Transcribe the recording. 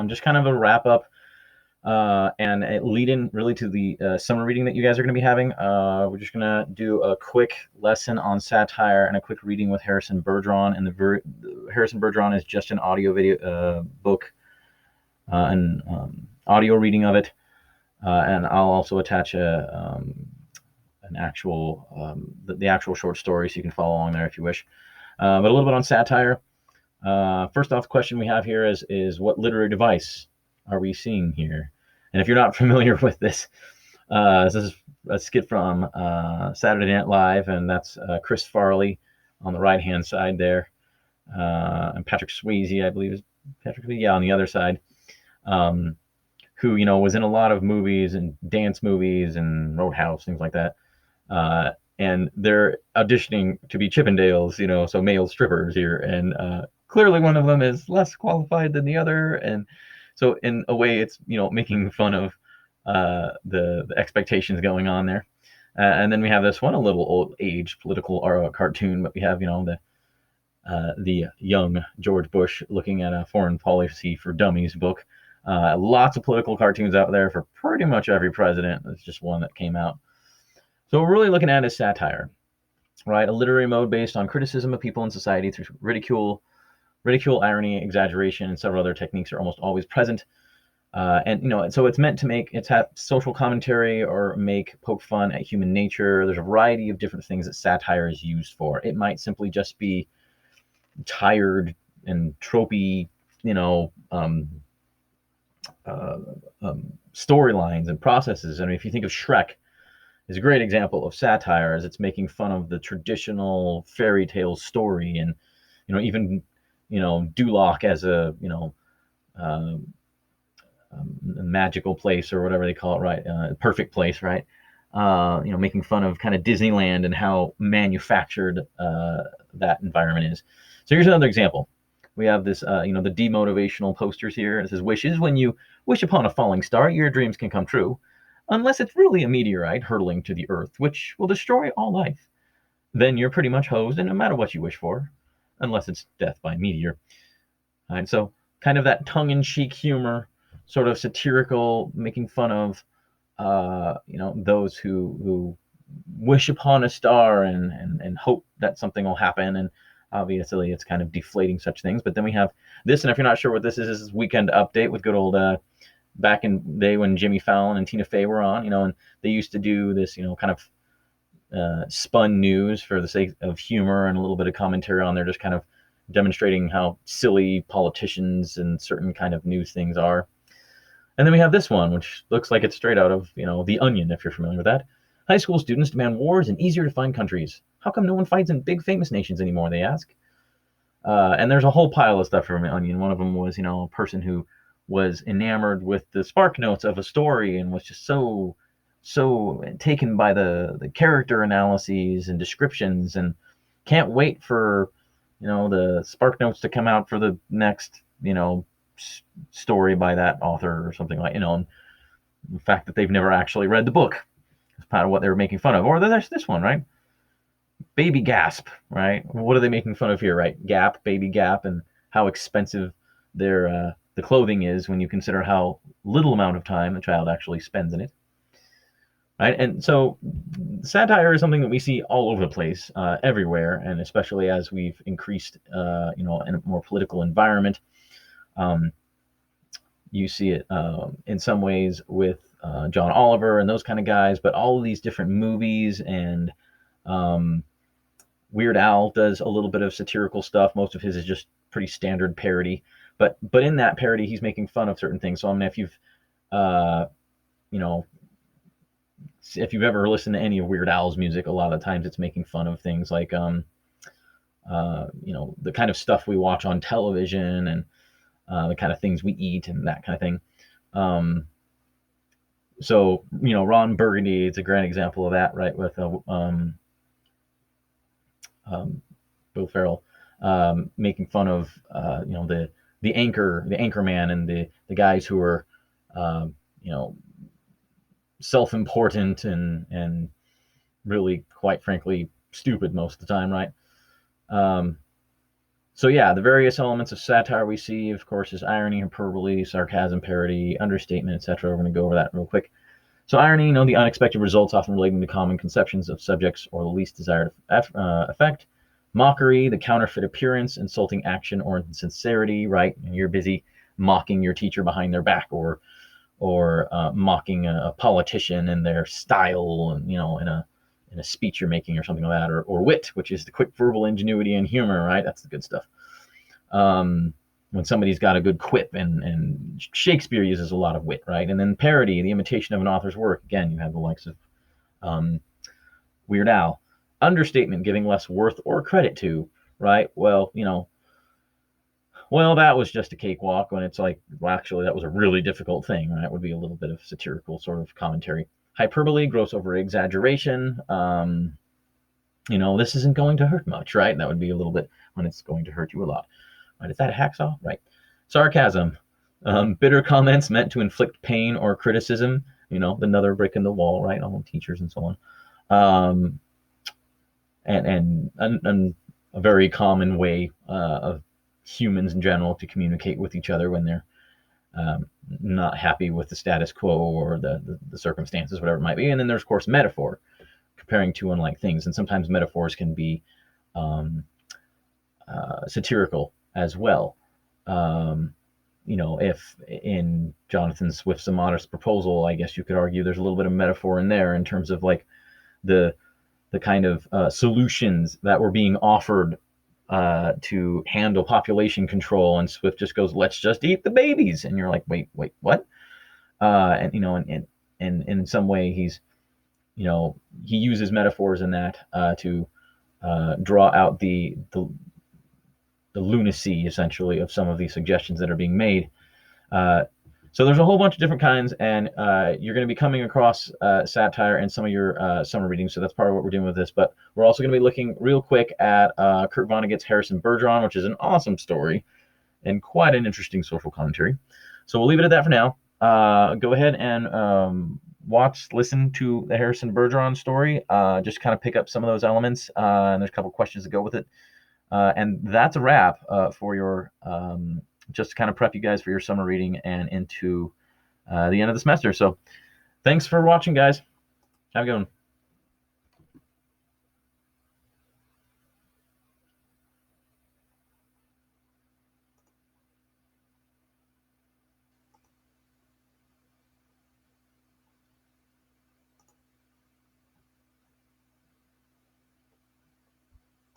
Just kind of a wrap up and a lead in really to the summer reading that you guys are going to be having. We're just going to do a quick lesson on satire and a quick reading with Harrison Bergeron. And Harrison Bergeron is just an audio video book, an audio reading of it. And I'll also attach an actual the actual short story so you can follow along there if you wish. But a little bit on satire. First off, the question we have here is what literary device are we seeing here? And if you're not familiar with this is a skit from Saturday Night Live, and that's Chris Farley on the right-hand side there, and Patrick Swayze, I believe is Patrick Swayze, yeah, on the other side, who was in a lot of movies and dance movies and Roadhouse, things like that. And they're auditioning to be Chippendales, so male strippers here, and clearly one of them is less qualified than the other, and so in a way it's making fun of the expectations going on there. And then we have this one, a little old age political cartoon, but we have the young George Bush looking at a Foreign Policy for Dummies book. Lots of political cartoons out there for pretty much every president. It's just one that came out. So what we're really looking at is satire, right? A literary mode based on criticism of people in society through ridicule, irony, exaggeration, and several other techniques are almost always present. And so it's meant to have social commentary or poke fun at human nature. There's a variety of different things that satire is used for. It might simply just be tired and tropey, storylines and processes. I mean, if you think of Shrek, is a great example of satire, as it's making fun of the traditional fairy tale story, and even Duloc as a magical place, or whatever they call it, right? Perfect place, right? Making fun of kind of Disneyland and how manufactured that environment is. So here's another example. We have this, the demotivational posters here. It says, "Wishes: when you wish upon a falling star, your dreams can come true, unless it's really a meteorite hurtling to the earth, which will destroy all life. Then you're pretty much hosed, and no matter what you wish for, unless it's death by meteor." And so kind of that tongue-in-cheek humor, sort of satirical, making fun of those who wish upon a star and hope that something will happen. And obviously it's kind of deflating such things. But then we have this, and if you're not sure what this is Weekend Update with good old back in the day when Jimmy Fallon and Tina Fey were on, and they used to do this, kind of spun news for the sake of humor and a little bit of commentary on there, just kind of demonstrating how silly politicians and certain kind of news things are. And then we have this one, which looks like it's straight out of, The Onion, if you're familiar with that. High school students demand wars in easier to find countries. How come no one fights in big famous nations anymore, they ask. And there's a whole pile of stuff from The Onion. One of them was, a person who was enamored with the spark notes of a story and was just so taken by the character analyses and descriptions, and can't wait for the spark notes to come out for the next story by that author or something, like, and the fact that they've never actually read the book is part of what they were making fun of. Or there's this one, right? Baby Gasp, right? What are they making fun of here, right? Gap, Baby Gap, and how expensive their the clothing is when you consider how little amount of time the child actually spends in it. Right? And so satire is something that we see all over the place, everywhere, and especially as we've increased, in a more political environment. You see it in some ways with John Oliver and those kind of guys, but all of these different movies, and Weird Al does a little bit of satirical stuff. Most of his is just pretty standard parody, but in that parody, he's making fun of certain things. So I mean, if you've if you've ever listened to any of Weird Al's music, a lot of times it's making fun of things like the kind of stuff we watch on television, and the kind of things we eat and that kind of thing. So Ron Burgundy is a great example of that, right? With Bill Ferrell making fun of the anchor man, and the guys who are self-important and really, quite frankly, stupid most of the time, right? So yeah, the various elements of satire we see, of course, is irony, hyperbole, sarcasm, parody, understatement, etc. We're going to go over that real quick. So irony, the unexpected results often relating to common conceptions of subjects or the least desired effect. Mockery, the counterfeit appearance, insulting action or insincerity, right? And you're busy mocking your teacher behind their back, or mocking a politician and their style, and in a speech you're making or something like that, or wit, which is the quick verbal ingenuity and humor, right? That's the good stuff. When somebody's got a good quip, and Shakespeare uses a lot of wit, right? And then parody, the imitation of an author's work. Again, you have the likes of Weird Al. Understatement, giving less worth or credit to, right? Well, that was just a cakewalk, when it's like, well, actually, that was a really difficult thing, right? Would be a little bit of satirical sort of commentary. Hyperbole, gross over exaggeration. This isn't going to hurt much, right? That would be a little bit when it's going to hurt you a lot. Right? Is that a hacksaw? Right. Sarcasm, bitter comments meant to inflict pain or criticism. Another brick in the wall, right? On teachers and so on. And a very common way of humans in general to communicate with each other when they're not happy with the status quo or the circumstances, whatever it might be. And then there's, of course, metaphor, comparing two unlike things. And sometimes metaphors can be satirical as well. If in Jonathan Swift's A Modest Proposal, I guess you could argue there's a little bit of metaphor in there in terms of like the kind of solutions that were being offered to handle population control, and Swift just goes, "Let's just eat the babies," and you're like, "Wait, what?" And in some way, he uses metaphors in that to draw out the lunacy, essentially, of some of these suggestions that are being made. So there's a whole bunch of different kinds, and you're going to be coming across satire in some of your summer readings, so that's part of what we're doing with this. But we're also going to be looking real quick at Kurt Vonnegut's Harrison Bergeron, which is an awesome story and quite an interesting social commentary. So we'll leave it at that for now. Go ahead and listen to the Harrison Bergeron story. Just kind of pick up some of those elements, and there's a couple questions to go with it. And that's a wrap for your just to kind of prep you guys for your summer reading and into the end of the semester. So thanks for watching, guys. Have a good one.